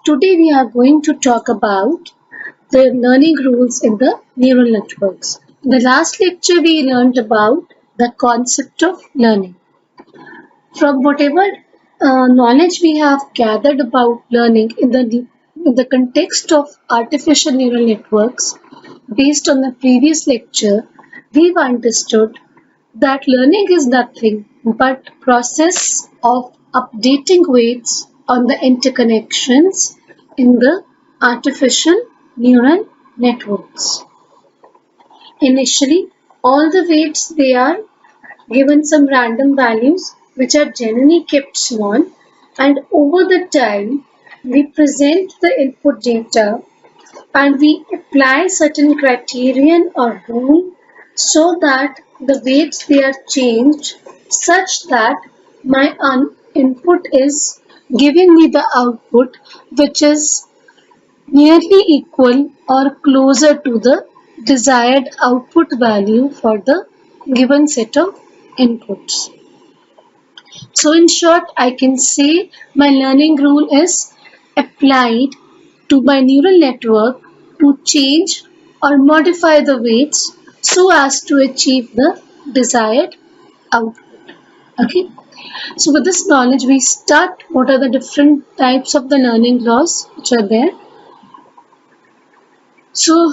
Today we are going to talk about the learning rules in the neural networks. In the last lecture we learned about the concept of learning. From whatever knowledge we have gathered about learning in the context of artificial neural networks, based on the previous lecture, we've understood that learning is nothing but process of updating weights on the interconnections in the artificial neural networks. Initially, all the weights they are given some random values which are generally kept small, and over the time we present the input data and we apply certain criterion or rule so that the weights they are changed such that my input is giving me the output which is nearly equal or closer to the desired output value for the given set of inputs. So in short, I can say my learning rule is applied to my neural network to change or modify the weights so as to achieve the desired output. Okay. So with this knowledge, we start what are the different types of the learning laws which are there. So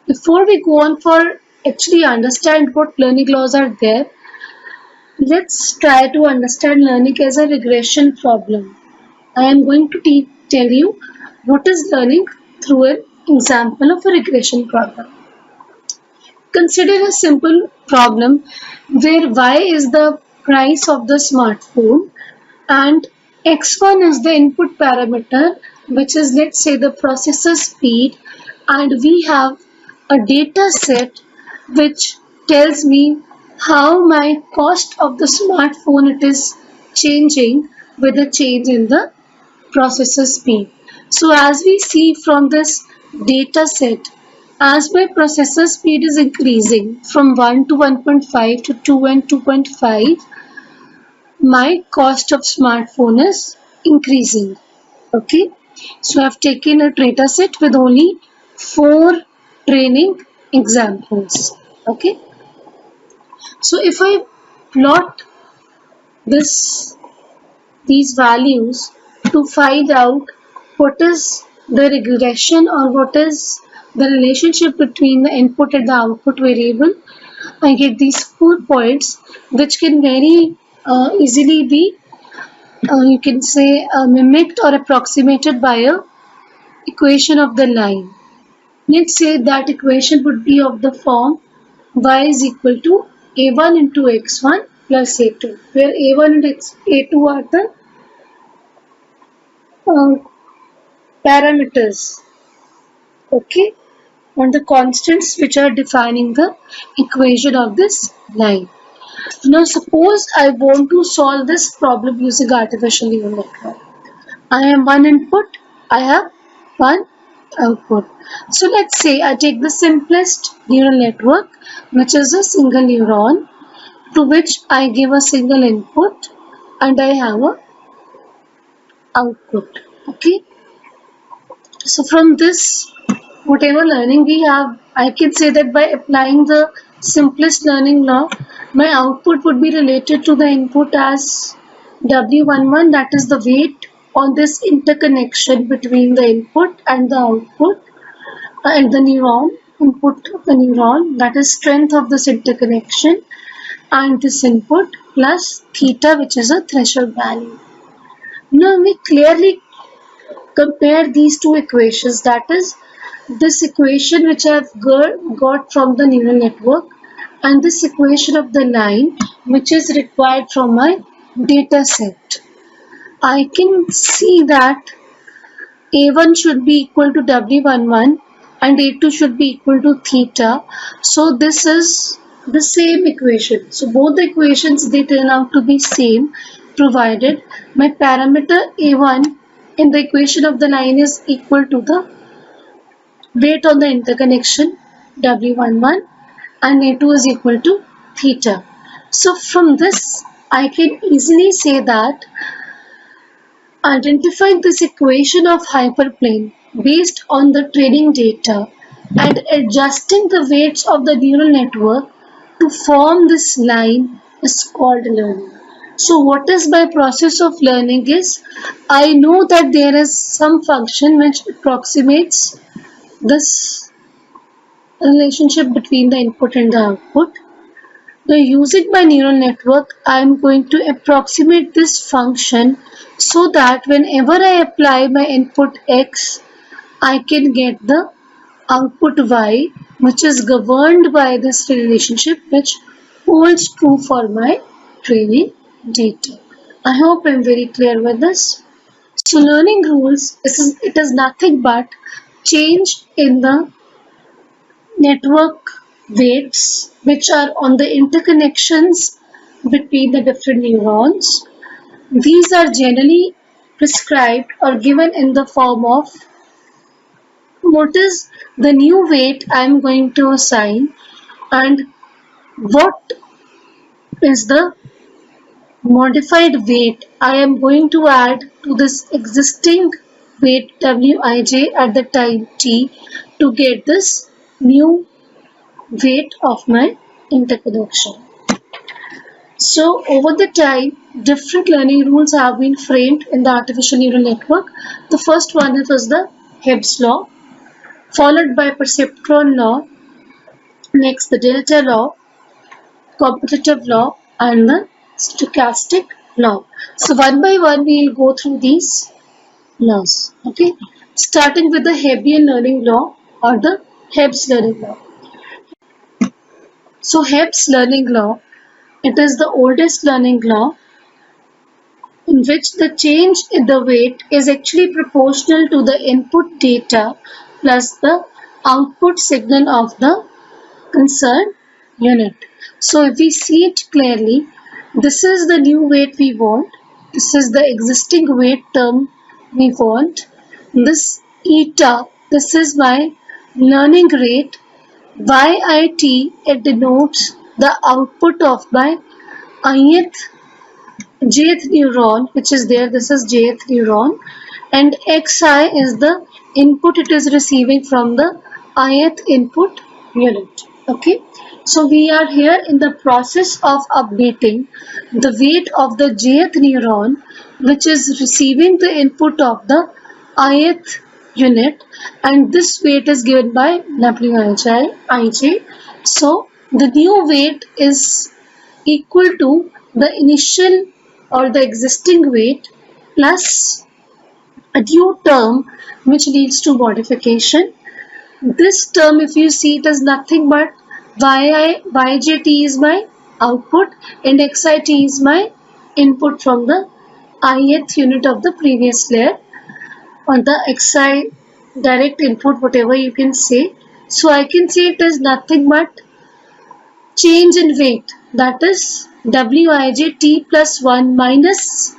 before we go on for actually understand what learning laws are there, let's try to understand learning as a regression problem. I am going to tell you what is learning through an example of a regression problem. Consider a simple problem where y is the price of the smartphone and x1 is the input parameter, which is, let's say, the processor speed, and we have a data set which tells me how my cost of the smartphone it is changing with a change in the processor speed. So as we see from this data set, as my processor speed is increasing from 1 to 1.5 to 2 and 2.5, my cost of smartphone is increasing. Okay, so I've taken a data set with only 4 training examples. Okay, so if I plot these values to find out what is the regression or what is the relationship between the input and the output variable, I get these 4 points which can very easily be you can say mimicked or approximated by a equation of the line. Let's say that equation would be of the form y is equal to a1 into x1 plus a2, where a1 and a2 are the uh, parameters, okay, and the constants which are defining the equation of this line. Now suppose I want to solve this problem using artificial neural network. I have one input, I have one output. So let's say I take the simplest neural network, which is a single neuron, to which I give a single input and I have a output. Okay. So from this, whatever learning we have, I can say that by applying the simplest learning law, my output would be related to the input as W11, that is the weight on this interconnection between the input and the output and the neuron, input of the neuron, that is strength of this interconnection, and this input plus theta, which is a threshold value. Now we clearly compare these two equations, that is this equation which I have got from the neural network and this equation of the line which is required from my data set. I can see that a1 should be equal to w11 and a2 should be equal to theta. So this is the same equation. So both the equations they turn out to be same, provided my parameter a1 in the equation of the line is equal to the weight on the interconnection W11 and A2 is equal to theta. So from this I can easily say that Identifying this equation of hyperplane based on the training data and adjusting the weights of the neural network to form this line is called learning. So what is my process of learning is, I know that there is some function which approximates this relationship between the input and the output. Now, using my neural network, I am going to approximate this function so that whenever I apply my input x, I can get the output y, which is governed by this relationship, which holds true for my training data. I hope I'm very clear with this. So, learning rules, it is nothing but change in the network weights which are on the interconnections between the different neurons. These are generally prescribed or given in the form of what is the new weight I am going to assign and what is the modified weight I am going to add to this existing weight Wij at the time t to get this new weight of my interconnection. So over the time, different learning rules have been framed in the artificial neural network. The first one was the Hebb's law, followed by perceptron law, next the delta law, competitive law, and the stochastic law. So one by one we will go through these laws. Okay, starting with the Hebbian learning law or the Hebb's learning law. So Hebb's learning law, it is the oldest learning law in which the change in the weight is actually proportional to the input data plus the output signal of the concerned unit. So if we see it clearly, this is the new weight we want, this is the existing weight term we want, this eta, this is my learning rate, YIT, it denotes the output of my ith jth neuron, which is there, this is jth neuron, and xi is the input it is receiving from the ith input unit. Okay, so we are here in the process of updating the weight of the jth neuron, which is receiving the input of the ith unit, and this weight is given by Wij. So the new weight is equal to the initial or the existing weight plus a new term which leads to modification. This term, if you see, it is nothing but yjt is my output and xit is my input from the ith unit of the previous layer, or the xi direct input, whatever you can say. So I can say it is nothing but change in weight, that is Wij plus 1 minus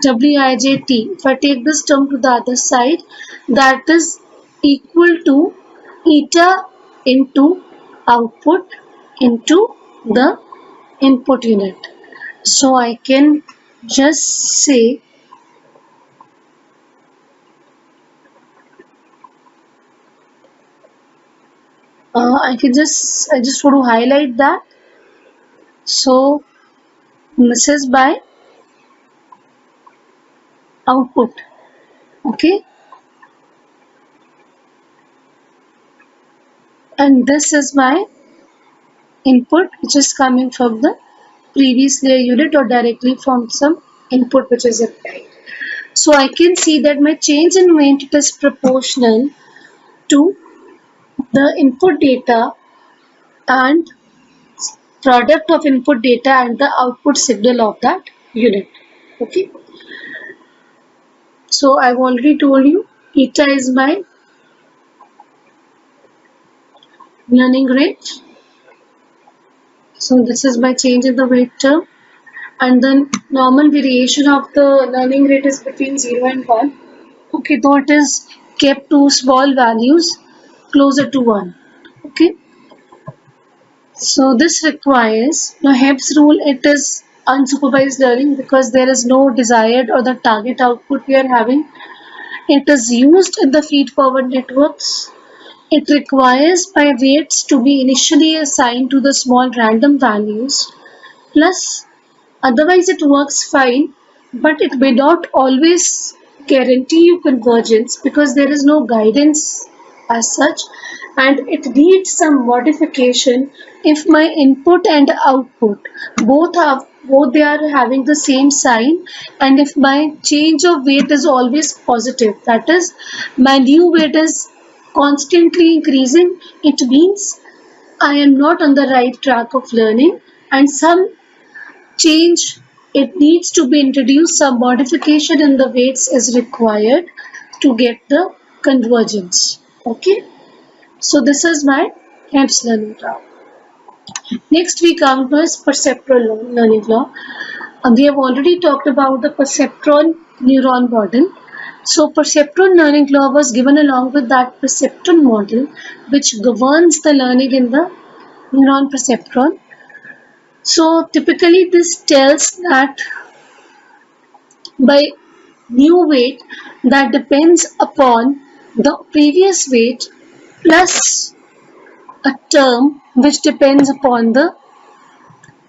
Wij t. If I take this term to the other side, that is equal to eta into output into the input unit. So I can just say I just want to highlight that. So this is by output. Okay, and this is my input which is coming from the previous layer unit or directly from some input which is applied. So I can see that my change in weight is proportional to the input data and product of input data and the output signal of that unit. Okay, so I've already told you eta is my learning rate. So this is my change in the weight term, and then normal variation of the learning rate is between 0 and 1. Okay, though it is kept to small values closer to 1. Okay, so this requires, now Hebb's rule, it is unsupervised learning because there is no desired or the target output we are having. It is used in the feed-forward networks. It requires by weights to be initially assigned to the small random values. Plus, otherwise it works fine, but it may not always guarantee you convergence because there is no guidance as such, and it needs some modification if my input and output both they are having the same sign, and if my change of weight is always positive, that is my new weight is constantly increasing, it means I am not on the right track of learning, and some change it needs to be introduced, some modification in the weights is required to get the convergence. Okay, so this is my Kemp's learning law. Next we come to is perceptual learning law. We have already talked about the perceptron neuron model. So perceptron learning law was given along with that perceptron model which governs the learning in the neuron perceptron. So typically this tells that by new weight that depends upon the previous weight plus a term which depends upon the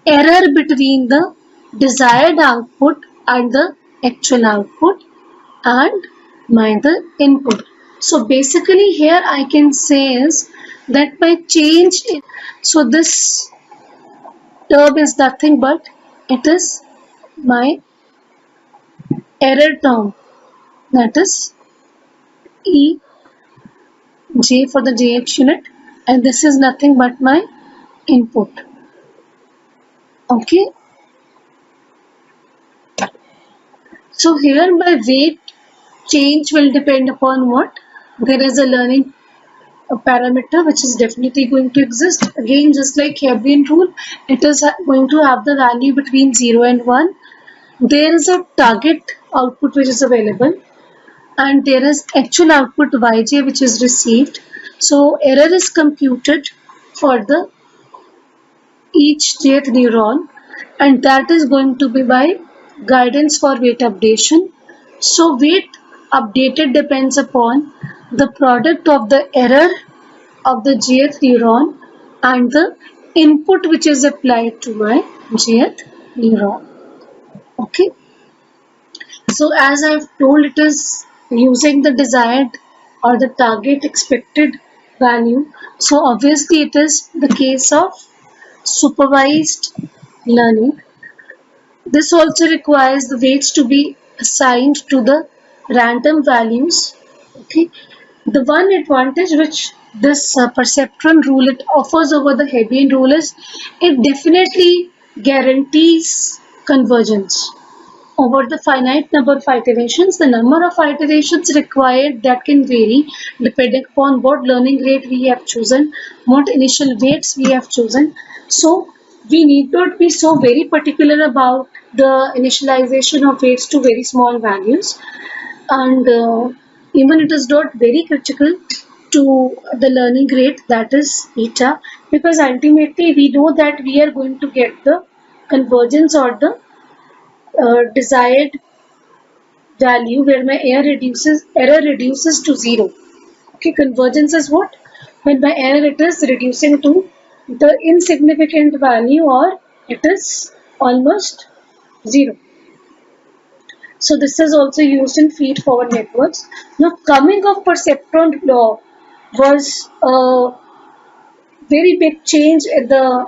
error between the desired output and the actual output and my the input. So basically here I can say is that by change so this term is nothing but it is my error term, that is E J for the JH unit, and this is nothing but my input. Okay, so here my weight change will depend upon what? There is a learning parameter which is definitely going to exist. Again, just like Hebbian rule, it is going to have the value between 0 and 1. There is a target output which is available, and there is actual output yj which is received. So error is computed for the each jth neuron, and that is going to be by guidance for weight updation. So weight updated depends upon the product of the error of the jth neuron and the input which is applied to my jth neuron. Okay, so as I've told, it is using the desired or the target expected value. So obviously it is the case of supervised learning. This also requires the weights to be assigned to the random values. Okay, the one advantage which this perceptron rule it offers over the Hebbian rule is it definitely guarantees convergence over the finite number of iterations. The number of iterations required that can vary depending upon what learning rate we have chosen, what initial weights we have chosen. So we need not be so very particular about the initialization of weights to very small values, and even it is not very critical to the learning rate, that is eta, because ultimately we know that we are going to get the convergence or the desired value where my error reduces to 0. Okay, convergence is what? When my error it is reducing to the insignificant value or it is almost 0. So this is also used in feed-forward networks. Now coming of perceptron law was a very big change in the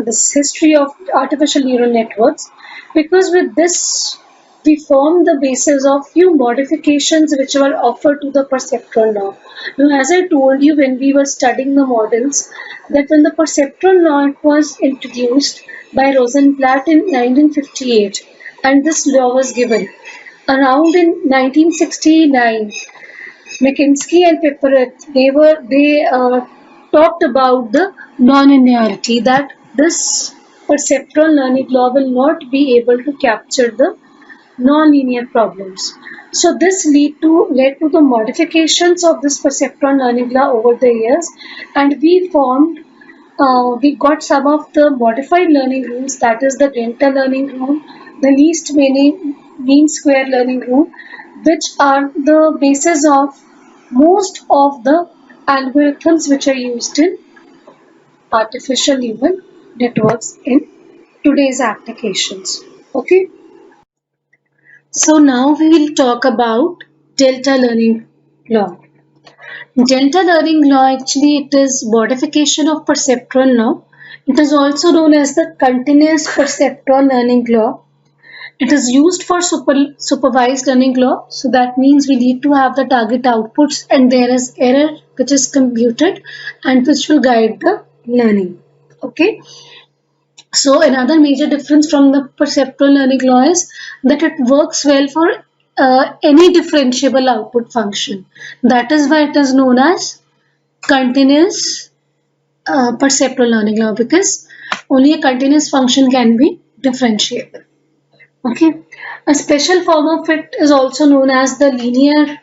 this history of artificial neural networks, because with this we formed the basis of few modifications which were offered to the perceptron law. Now, as I told you when we were studying the models, that when the perceptron law was introduced by Rosenblatt in 1958, and this law was given around in 1969, McKinsey and Pepperit, they talked about the non-linearity, that this perceptron learning law will not be able to capture the non-linear problems. So this led to the modifications of this perceptron learning law over the years, and we formed we got some of the modified learning rules, that is the delta learning rule, the least mean square learning rule, which are the basis of most of the algorithms which are used in artificial neural networks in today's applications. Okay, so now we will talk about delta learning law. Delta learning law, actually it is modification of perceptron law. It is also known as the continuous perceptron learning law. It is used for supervised learning law. So that means we need to have the target outputs and there is error which is computed and which will guide the learning. Okay. So another major difference from the perceptual learning law is that it works well for any differentiable output function. That is why it is known as continuous perceptual learning law, because only a continuous function can be differentiable. Okay, a special form of it is also known as the linear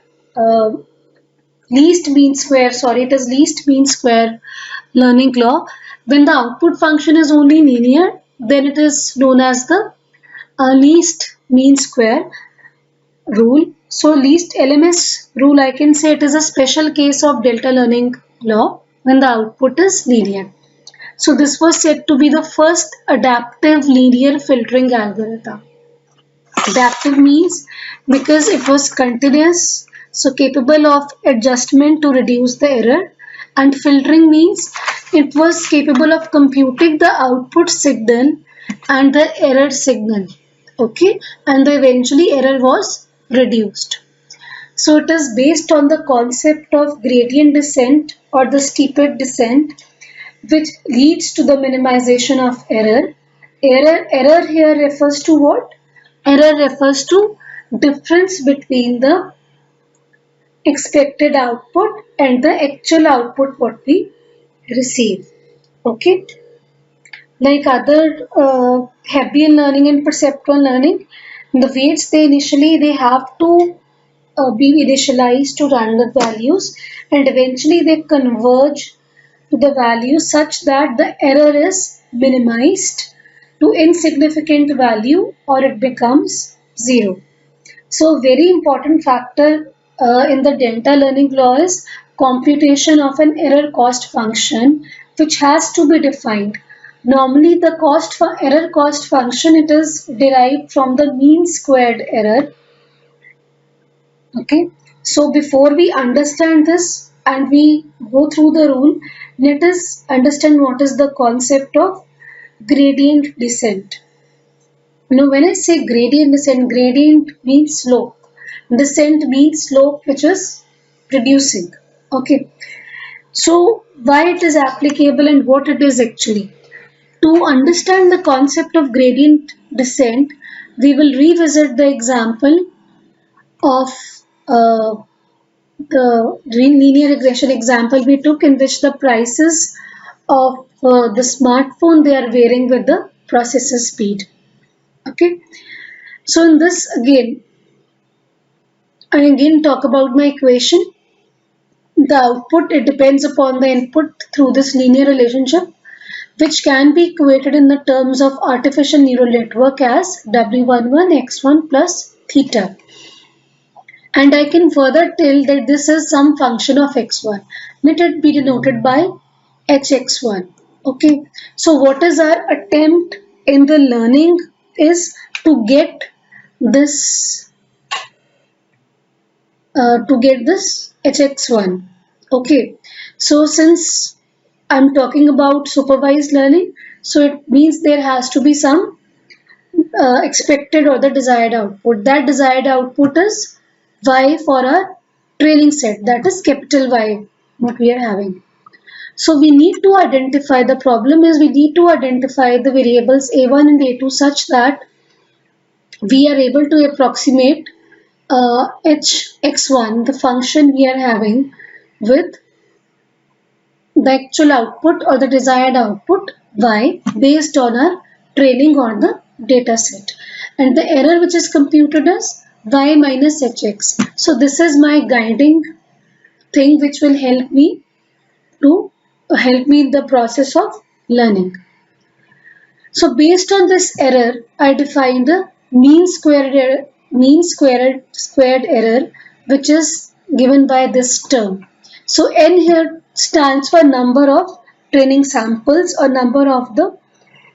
least mean square. Sorry, it is least mean square learning law. When the output function is only linear, then it is known as the least mean square rule. So least LMS rule, I can say it is a special case of delta learning law when the output is linear. So this was said to be the first adaptive linear filtering algorithm. Adaptive means because it was continuous, so capable of adjustment to reduce the error, and filtering means it was capable of computing the output signal and the error signal. Okay, and the eventually error was reduced. So it is based on the concept of gradient descent or the steeper descent, which leads to the minimization of error. Error here refers to what? Error refers to difference between the expected output and the actual output what we receive. Okay. Like other Hebbian learning and perceptual learning, the weights they have to be initialized to random values and eventually they converge to the value such that the error is minimized to insignificant value or it becomes zero. So very important factor in the delta learning law is computation of an error cost function which has to be defined. Normally the error cost function, it is derived from the mean squared error. Okay, so before we understand this and we go through the rule, let us understand what is the concept of gradient descent. Now when I say gradient descent, gradient means slope. Descent means slope which is reducing. Okay. So why it is applicable and what it is actually. To understand the concept of gradient descent, we will revisit the example of the linear regression example we took, in which the prices of the smartphone they are varying with the processor speed. Okay, so in this I again talk about my equation. The output, it depends upon the input through this linear relationship, which can be equated in the terms of artificial neural network as W11 x1 plus theta. And I can further tell that this is some function of x1. Let it be denoted by hx1. Okay, so what is our attempt in the learning is to get this hx1. Okay, so since I'm talking about supervised learning, so it means there has to be some expected or the desired output. That desired output is y for our training set, that is capital Y what we are having. So we need to identify, the problem is we need to identify the variables a1 and a2 such that we are able to approximate hx1, the function we are having, with the actual output or the desired output y based on our training on the data set. And the error which is computed is y minus hx. So this is my guiding thing which will help me in the process of learning. So based on this error, I defined the mean squared error, which is given by this term. So n here stands for number of training samples or number of the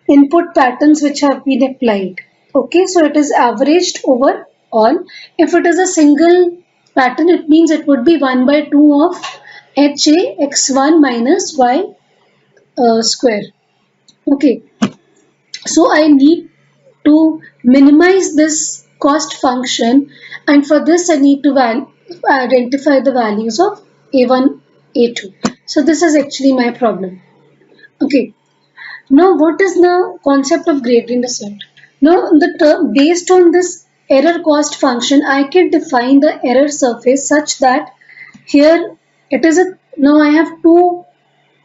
input patterns which have been applied. Okay, so it is averaged over all. If it is a single pattern, it means it would be 1 by 2 of HA x1 minus y square. Okay, so I need to minimize this cost function, and for this I need to identify the values of A1, A2. So this is actually my problem. Okay, now what is the concept of gradient descent? Now based on this error cost function, I can define the error surface such that here it is now I have two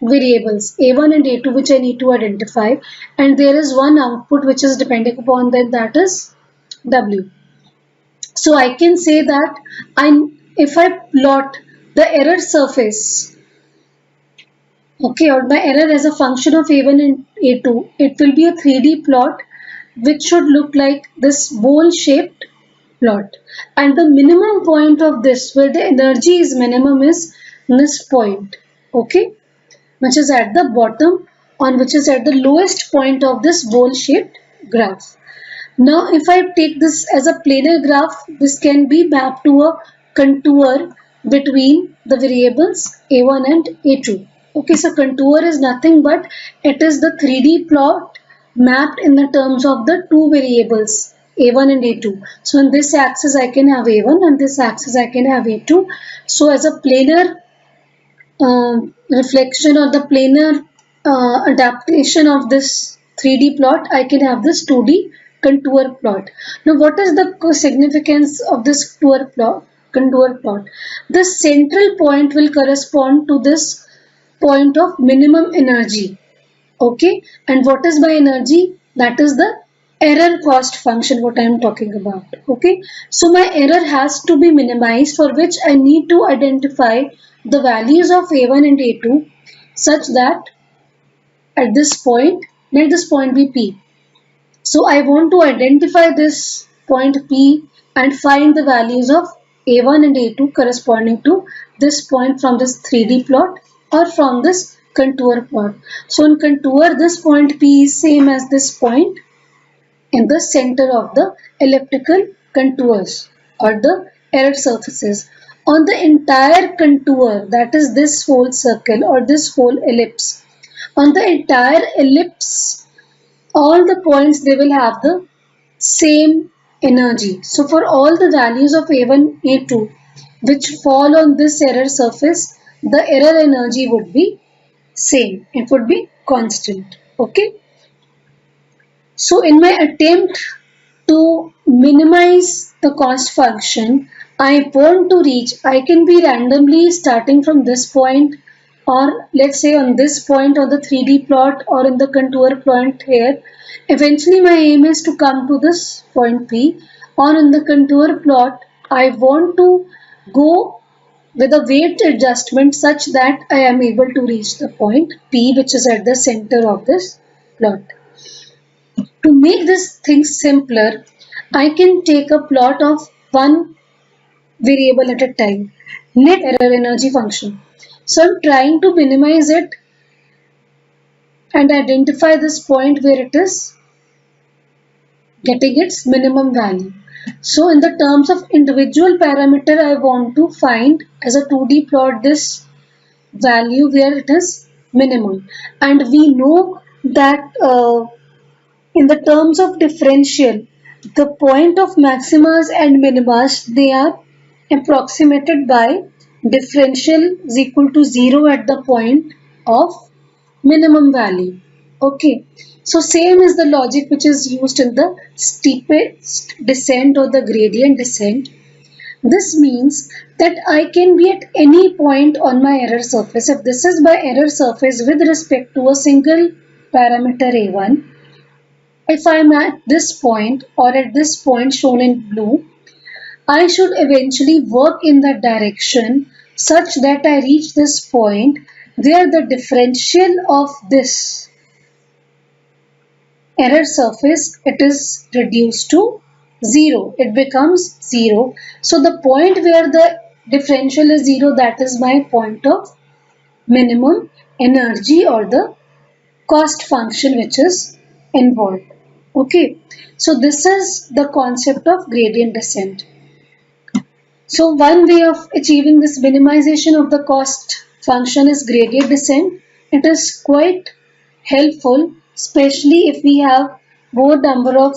variables A1 and A2 which I need to identify, and there is one output which is depending upon that is W. So I can say that if I plot the error surface, okay, or my error as a function of A1 and A2, it will be a 3D plot which should look like this bowl shaped plot, and the minimum point of this where the energy is minimum is this point, okay, which is at the bottom which is at the lowest point of this bowl shaped graph. Now if I take this as a planar graph, this can be mapped to a contour between the variables A1 and A2. Okay, so contour is nothing but it is the 3D plot mapped in the terms of the two variables A1 and A2. So on this axis I can have A1, and this axis I can have A2. So as a planar reflection or the planar adaptation of this 3D plot, I can have this 2D contour plot. Now what is the significance of this contour plot? The central point will correspond to this point of minimum energy. Okay, and what is my energy? That is the error cost function what I am talking about. Okay, so my error has to be minimized, for which I need to identify the values of A1 and A2 such that at this point, let this point be P. So I want to identify this point P and find the values of A1 and A2 corresponding to this point from this 3D plot or from this contour plot. So in contour, this point P is same as this point in the center of the elliptical contours or the error surfaces. On the entire contour, that is this whole circle or this whole ellipse, on the entire ellipse, all the points they will have the same energy. So for all the values of A1, A2 which fall on this error surface, the error energy would be same. It would be constant. Okay. So in my attempt to minimize the cost function, I want to reach, I can be randomly starting from this point, or let's say on this point on the 3D plot or in the contour point here. Eventually my aim is to come to this point P, or in the contour plot I want to go with a weight adjustment such that I am able to reach the point P, which is at the center of this plot. To make this thing simpler, I can take a plot of one variable at a time, net error energy function. So I'm trying to minimize it and identify this point where it is getting its minimum value. So in the terms of individual parameter, I want to find as a 2D plot this value where it is minimum. And we know that in the terms of differential, the point of maximas and minimas, they are approximated by differential is equal to 0 at the point of minimum value. Okay, so same is the logic which is used in the steepest descent or the gradient descent. This means that I can be at any point on my error surface. If this is my error surface with respect to a single parameter A1, if I am at this point or at this point shown in blue, I should eventually work in that direction such that I reach this point where the differential of this error surface, it is reduced to 0. It becomes 0. So the point where the differential is 0, that is my point of minimum energy or the cost function which is involved. Okay, so this is the concept of gradient descent. So one way of achieving this minimization of the cost function is gradient descent. It is quite helpful, especially if we have more number of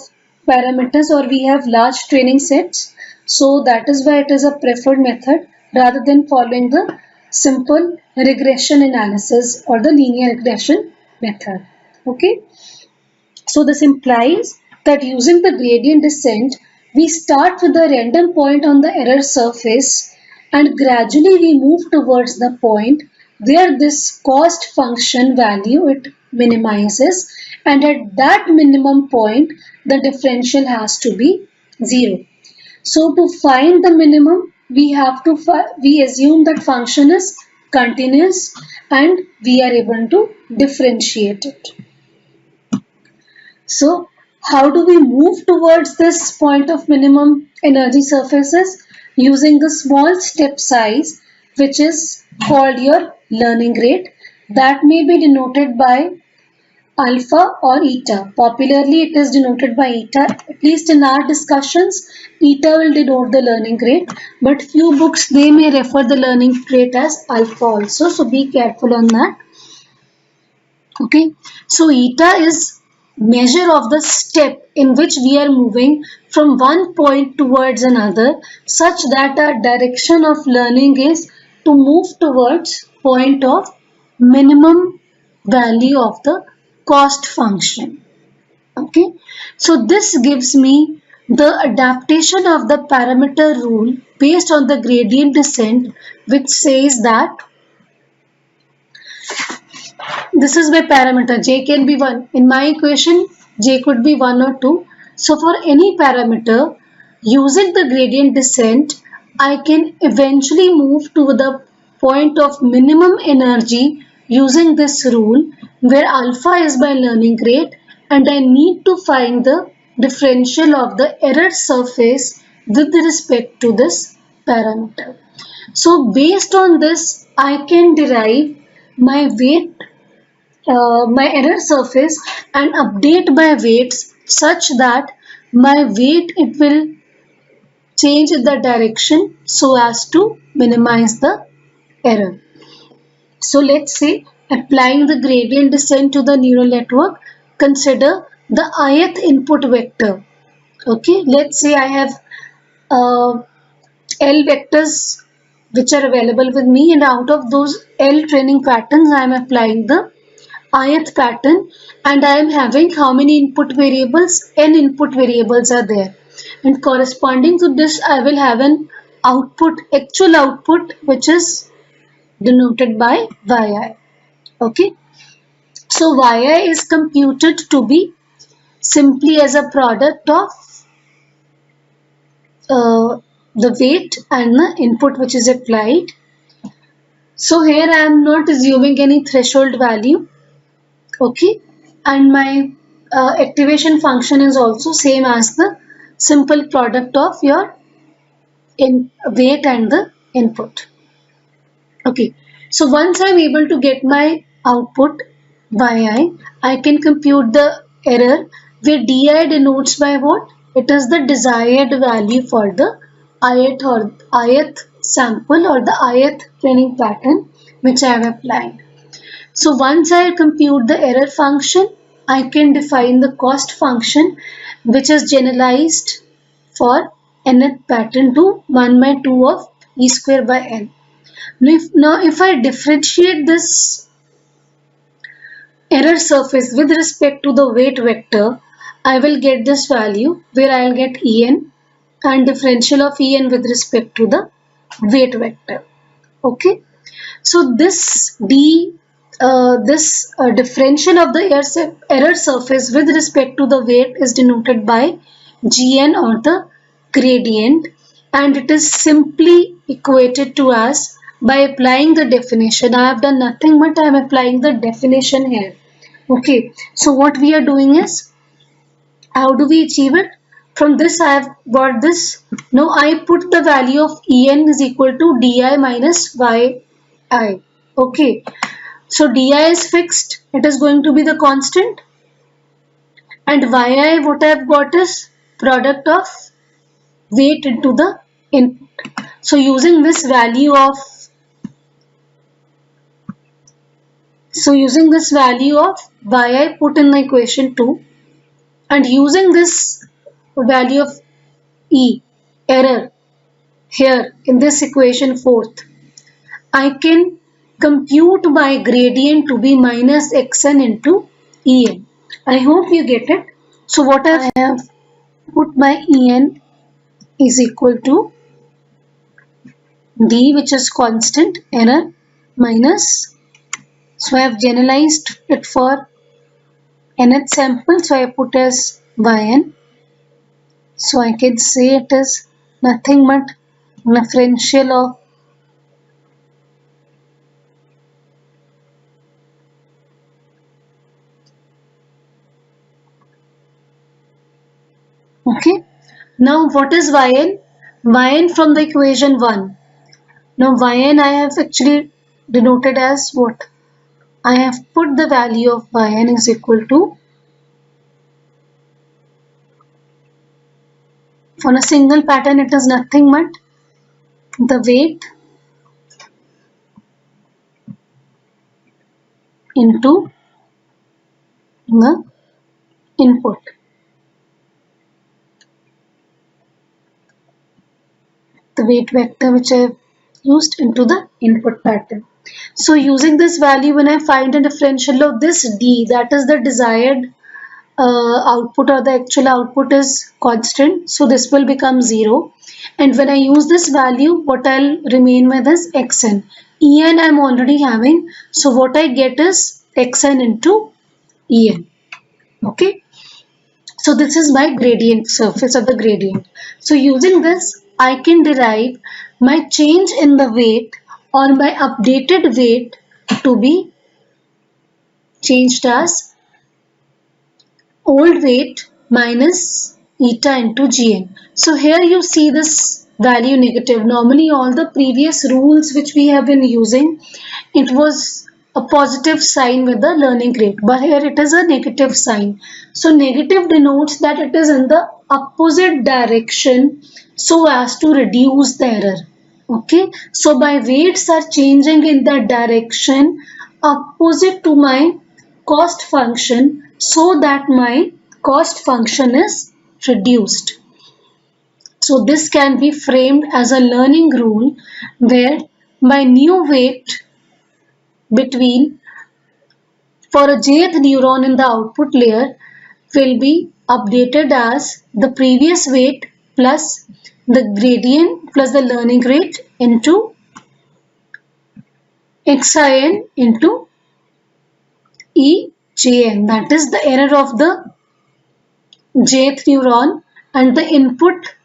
parameters or we have large training sets. So that is why it is a preferred method rather than following the simple regression analysis or the linear regression method. Okay. So this implies that using the gradient descent, we start with a random point on the error surface and gradually we move towards the point where this cost function value it minimizes, and at that minimum point the differential has to be 0. So to find the minimum, we have to we assume that function is continuous and we are able to differentiate it. So how do we move towards this point of minimum energy surfaces? Using the small step size, which is called your learning rate, that may be denoted by alpha or eta. Popularly it is denoted by eta. At least in our discussions, eta will denote the learning rate, but few books they may refer the learning rate as alpha also, so be careful on that. Okay, so eta is measure of the step in which we are moving from one point towards another, such that our direction of learning is to move towards point of minimum value of the cost function. Okay, so this gives me the adaptation of the parameter rule based on the gradient descent, which says that this is my parameter. J can be 1. In my equation, J could be 1 or 2. So for any parameter, using the gradient descent, I can eventually move to the point of minimum energy using this rule, where alpha is my learning rate and I need to find the differential of the error surface with respect to this parameter. So based on this, I can derive my weight, my error surface and update my weights such that my weight it will change the direction so as to minimize the error. So let's say applying the gradient descent to the neural network, consider the ith input vector. Okay, let's say I have L vectors which are available with me, and out of those L training patterns I am applying the ith pattern, and I am having how many input variables? N input variables are there, and corresponding to this I will have an output, actual output, which is denoted by yi. Okay, so yi is computed to be simply as a product of the weight and the input which is applied. So here I am not assuming any threshold value. Okay, and my activation function is also same as the simple product of your weight and the input. Okay, so once I am able to get my output yi, I can compute the error, where di denotes by what? It is the desired value for the ith sample or the ith training pattern which I have applied. So once I compute the error function, I can define the cost function, which is generalized for nth pattern to 1 by 2 of e square by n. Now if I differentiate this error surface with respect to the weight vector, I will get this value where I will get en and differential of en with respect to the weight vector. Okay, so this differential of the error surface with respect to the weight is denoted by Gn or the gradient, and it is simply equated to as by applying the definition. I have done nothing but I am applying the definition here. Okay, so what we are doing is How do we achieve it? From this I have got this. Now I put the value of En is equal to di minus yi. Okay. So di is fixed. It is going to be the constant. And yi what I have got is product of weight into the input. So using this value of yi put in the equation 2 and using this value of E error here in this equation 4th, I can compute my gradient to be minus xn into En. I hope you get it. So what I have put my En is equal to d, which is constant, error minus, so I have generalized it for nth sample, so I put as yn. So I can say it is nothing but differential of okay. Now what is yn? Yn from the equation 1. Now yn I have actually denoted as what? I have put the value of yn is equal to, for a single pattern it is nothing but the weight into the input. The weight vector which I have used into the input pattern. So using this value, when I find a differential of this d, that is the desired output or the actual output is constant, so this will become 0. And when I use this value, what I'll remain with is xn. En I'm already having, so what I get is xn into En. Okay. So this is my gradient, surface of the gradient. So using this, I can derive my change in the weight or my updated weight to be changed as old weight minus eta into Gn. So here you see this value negative. Normally all the previous rules which we have been using, it was a positive sign with the learning rate, but here it is a negative sign. So negative denotes that it is in the opposite direction so as to reduce the error. Okay, so my weights are changing in the direction opposite to my cost function so that my cost function is reduced. So this can be framed as a learning rule where my new weight between for a jth neuron in the output layer will be updated as the previous weight plus the gradient plus the learning rate into xin into Ejn. That is the error of the jth neuron and the input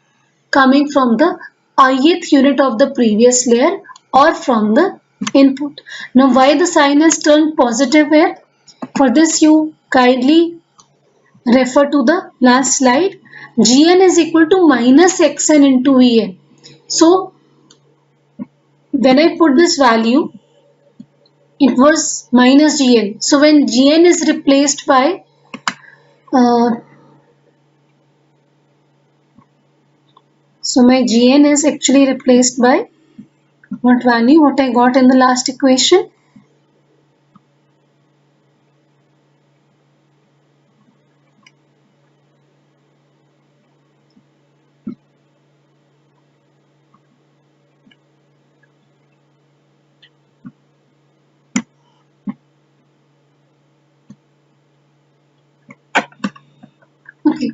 coming from the ith unit of the previous layer or from the input. Now why the sign is turned positive here? For this you kindly refer to the last slide. Gn is equal to minus xn into En. So when I put this value, it was minus Gn. So when Gn is replaced by so my Gn is actually replaced by what value? What I got in the last equation? Okay.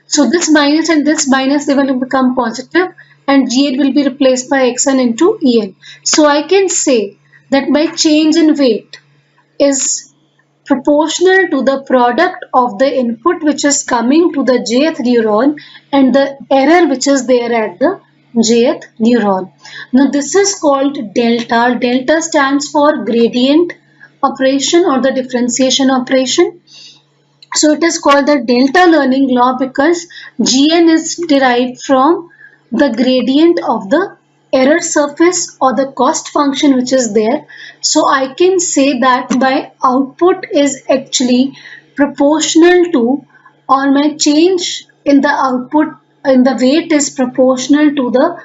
So this minus and this minus, they will become positive and G8 will be replaced by Xn into En. So I can say that my change in weight is proportional to the product of the input which is coming to the jth neuron and the error which is there at the jth neuron. Now this is called delta. Delta stands for gradient operation or the differentiation operation. So it is called the delta learning law because Gn is derived from the gradient of the error surface or the cost function which is there. So I can say that my output is actually proportional to, or my change in the output in the weight is proportional to the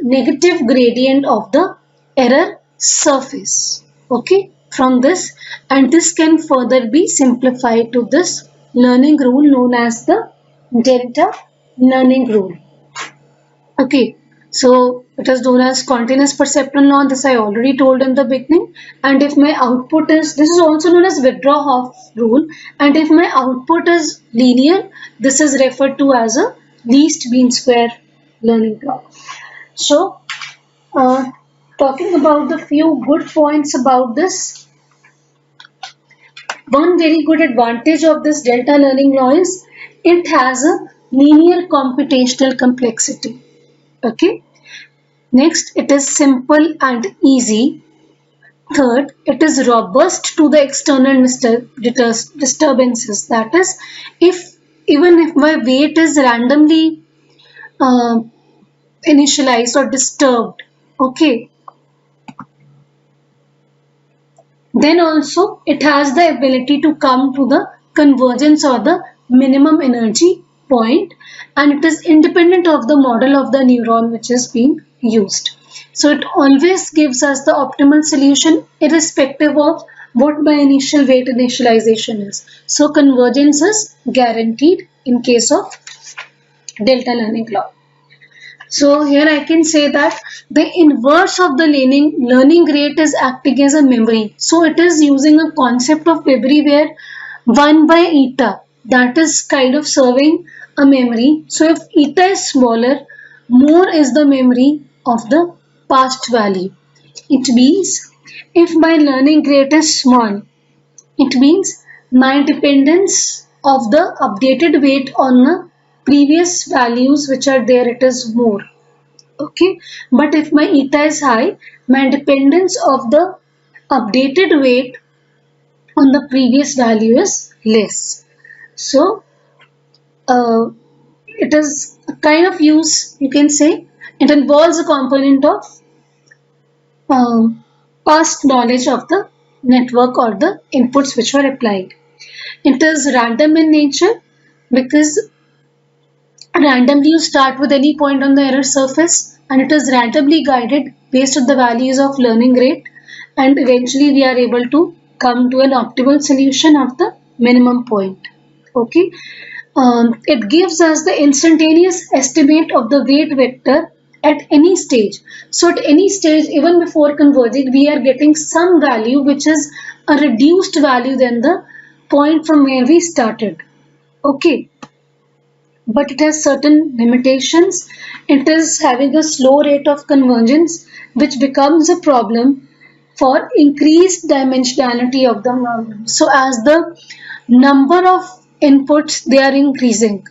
negative gradient of the error surface. Okay, from this, and this can further be simplified to this learning rule known as the delta learning rule. Okay, so it is known as continuous perceptron law. This I already told in the beginning. And if my output is, this is also known as Woodrow-Hoff rule, and if my output is linear, this is referred to as a least mean square learning law. So, talking about the few good points about this, one very good advantage of this delta learning law is it has a linear computational complexity. Okay. Next, it is simple and easy. Third, it is robust to the external disturbances. That is, even if my weight is randomly initialized or disturbed, okay, then also it has the ability to come to the convergence or the minimum energy point, and it is independent of the model of the neuron which is being used. So it always gives us the optimal solution irrespective of what my initial weight initialization is. So convergence is guaranteed in case of delta learning law. So here I can say that the inverse of the learning rate is acting as a memory. So it is using a concept of memory where 1 by eta, that is kind of serving a memory. So if eta is smaller, more is the memory of the past value. It means if my learning rate is small, it means my dependence of the updated weight on the previous values which are there, it is more. Okay, but if my eta is high, my dependence of the updated weight on the previous value is less. So it is a kind of use, you can say it involves a component of past knowledge of the network or the inputs which were applied. It is random in nature because randomly you start with any point on the error surface, and it is randomly guided based on the values of learning rate, and eventually we are able to come to an optimal solution of the minimum point. Okay, it gives us the instantaneous estimate of the weight vector at any stage. So at any stage, even before converging, we are getting some value which is a reduced value than the point from where we started. Okay, but it has certain limitations. It is having a slow rate of convergence, which becomes a problem for increased dimensionality of the problem. So as the number of inputs they are increasing,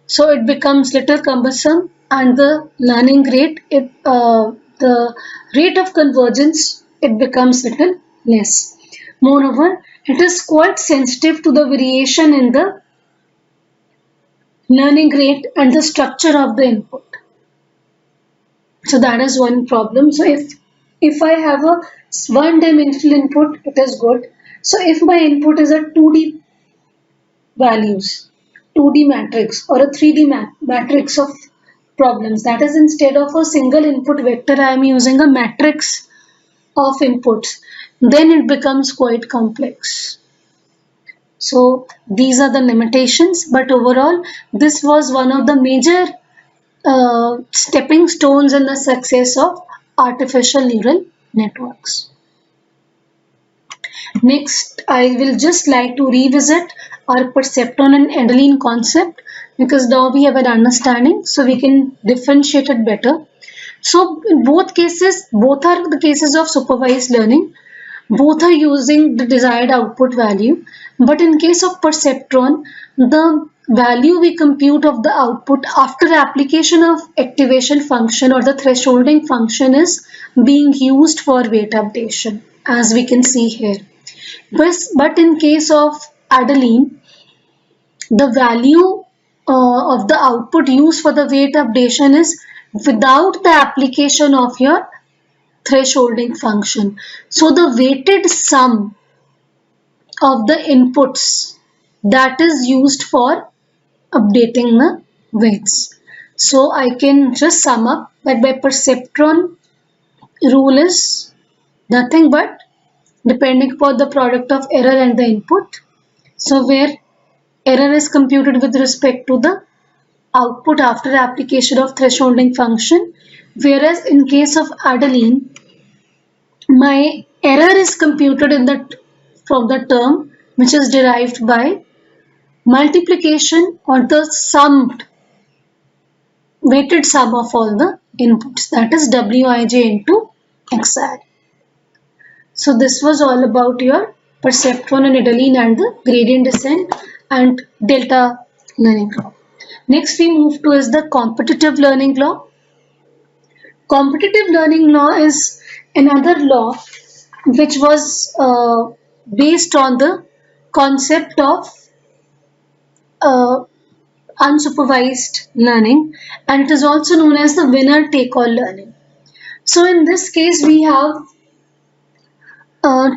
so it becomes little cumbersome, and the learning rate, the rate of convergence, it becomes little less. Moreover, it is quite sensitive to the variation in the learning rate and the structure of the input. So that is one problem. So if I have a one-dimensional input, it is good. So if my input is a 2D values, 2D matrix or a 3D matrix of problems, that is, instead of a single input vector, I am using a matrix of inputs, then it becomes quite complex. So these are the limitations, but overall this was one of the major stepping stones in the success of artificial neural networks. Next, I will just like to revisit our perceptron and Endelin concept, because now we have an understanding, so we can differentiate it better. So in both cases, both are the cases of supervised learning. Both are using the desired output value, but in case of perceptron, the value we compute of the output after application of activation function or the thresholding function is being used for weight updation, as we can see here. But in case of Adeline, the value of the output used for the weight updation is without the application of your thresholding function. So the weighted sum of the inputs that is used for updating the weights. So I can just sum up that by perceptron rule is nothing but depending upon the product of error and the input. So where error is computed with respect to the output after application of thresholding function, whereas in case of Adeline, my error is computed from the term which is derived by multiplication or the weighted sum of all the inputs, that is Wij into Xi. So this was all about your perceptron and Adeline and the gradient descent and delta learning law. Next we move to is the competitive learning law. Competitive learning law is another law which was based on the concept of unsupervised learning, and it is also known as the winner take all learning. So in this case we have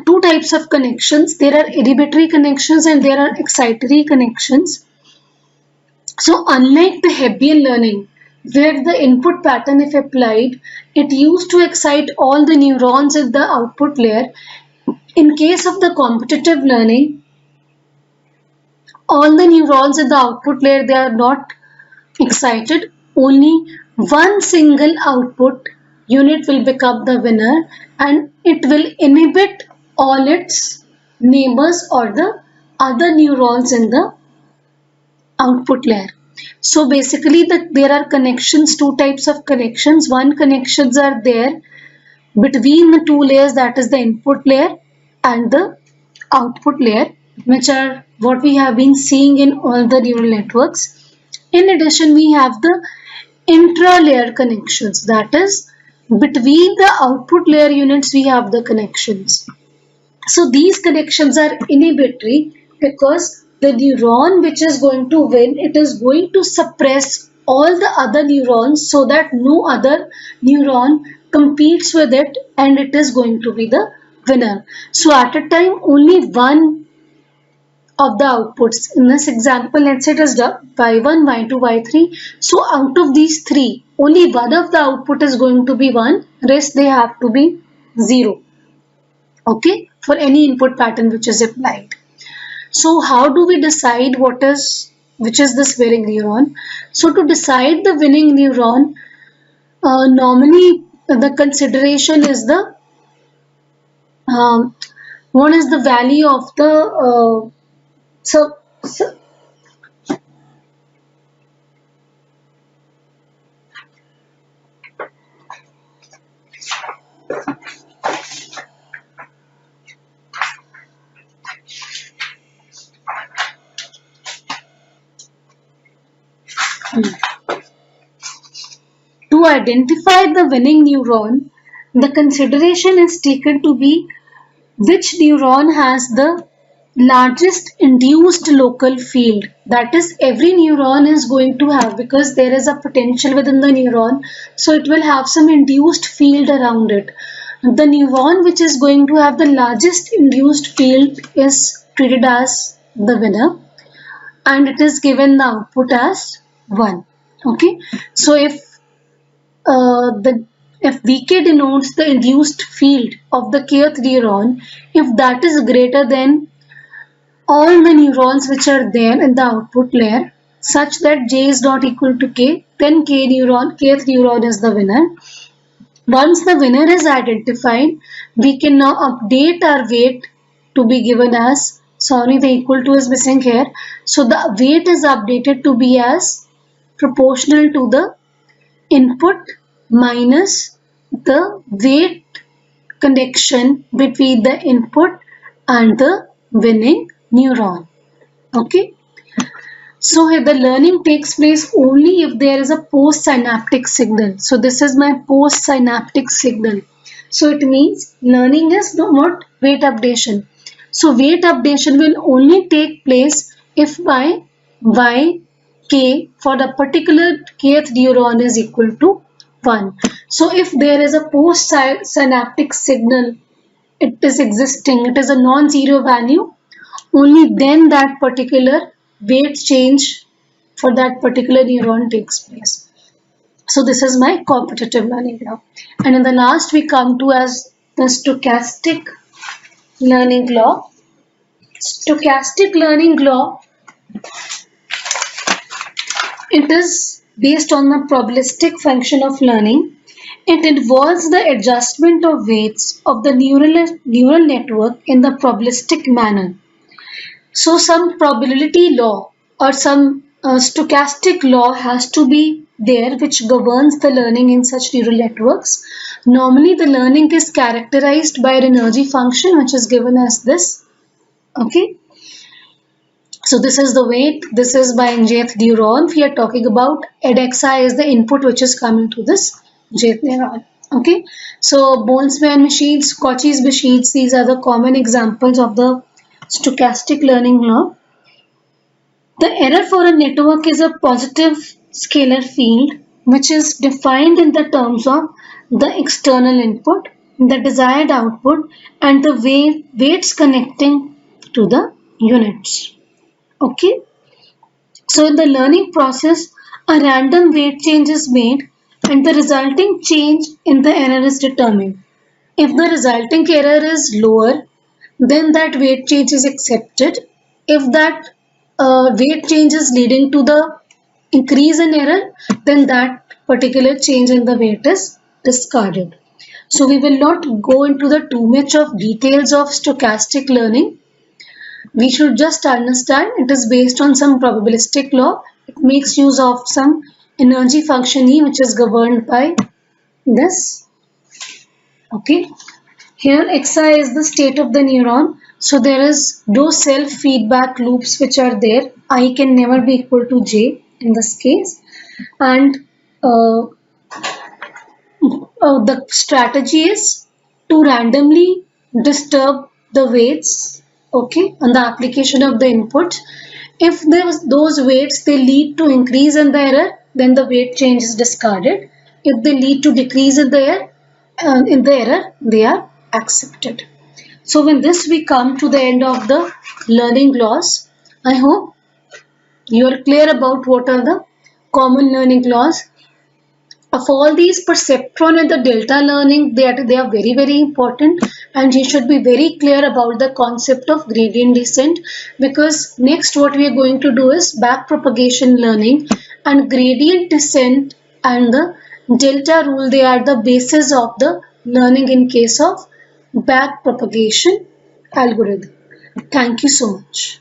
two types of connections. There are inhibitory connections and there are excitatory connections. So unlike the Hebbian learning, where the input pattern, if applied, it used to excite all the neurons in the output layer, in case of the competitive learning, all the neurons in the output layer, they are not excited. Only one single output unit will become the winner and it will inhibit all its neighbors or the other neurons in the output layer. So basically there are connections, two types of connections. One connections are there between the two layers, that is the input layer and the output layer, which are what we have been seeing in all the neural networks. In addition, we have the intra-layer connections, that is between the output layer units we have the connections. So these connections are inhibitory because the neuron which is going to win, it is going to suppress all the other neurons so that no other neuron competes with it and it is going to be the winner. So at a time only one of the outputs, in this example let's say it is y1, y2, y3, so out of these three only one of the output is going to be 1, rest they have to be 0, okay, for any input pattern which is applied. So how do we decide which is this winning neuron? So to decide the winning neuron, normally the consideration is the what is the value of the so to identify the winning neuron, the consideration is taken to be which neuron has the largest induced local field. That is, every neuron is going to have, because there is a potential within the neuron, so it will have some induced field around it. The neuron which is going to have the largest induced field is treated as the winner and it is given the output as 1. Okay, so if Vk denotes the induced field of the kth neuron, if that is greater than all the neurons which are there in the output layer such that j is not equal to k, then kth neuron is the winner. Once the winner is identified, we can now update our weight to be given as, sorry, the equal to is missing here. So the weight is updated to be as proportional to the input minus the weight connection between the input and the winning neuron. Okay. So here the learning takes place only if there is a postsynaptic signal. So this is my postsynaptic signal. So it means learning is not weight updation. So weight updation will only take place if by yk for the particular kth neuron is equal to 1. So if there is a post synaptic signal, it is existing, it is a non-zero value, only then that particular weight change for that particular neuron takes place. So this is my competitive learning law. And in the last we come to as the stochastic learning law. Stochastic learning law, it is based on the probabilistic function of learning. It involves the adjustment of weights of the neural network in the probabilistic manner. So some probability law or some stochastic law has to be there which governs the learning in such neural networks. Normally the learning is characterized by an energy function which is given as this. Okay. So this is the weight, this is by jth neuron. We are talking about edxi is the input which is coming to this jth neuron. Okay. So Boltzmann machines, Cauchy's machines, these are the common examples of the stochastic learning law. The error for a network is a positive scalar field which is defined in the terms of the external input, the desired output, and the weights connecting to the units. Okay. So in the learning process, a random weight change is made and the resulting change in the error is determined. If the resulting error is lower, then that weight change is accepted. If that weight change is leading to the increase in error, then that particular change in the weight is discarded. So we will not go into the too much of details of stochastic learning. We should just understand it is based on some probabilistic law. It makes use of some energy function E which is governed by this. Okay. Here xi is the state of the neuron. So there is those self-feedback loops which are there. I can never be equal to j in this case. And the strategy is to randomly disturb the weights, okay, on the application of the input. If those weights they lead to increase in the error, then the weight change is discarded. If they lead to decrease in the error, they are accepted. So with this we come to the end of the learning laws. I hope you are clear about what are the common learning laws. Of all these, perceptron and the delta learning, they are very important, and you should be very clear about the concept of gradient descent, because next what we are going to do is backpropagation learning, and gradient descent and the delta rule, they are the basis of the learning in case of backpropagation algorithm. Thank you so much.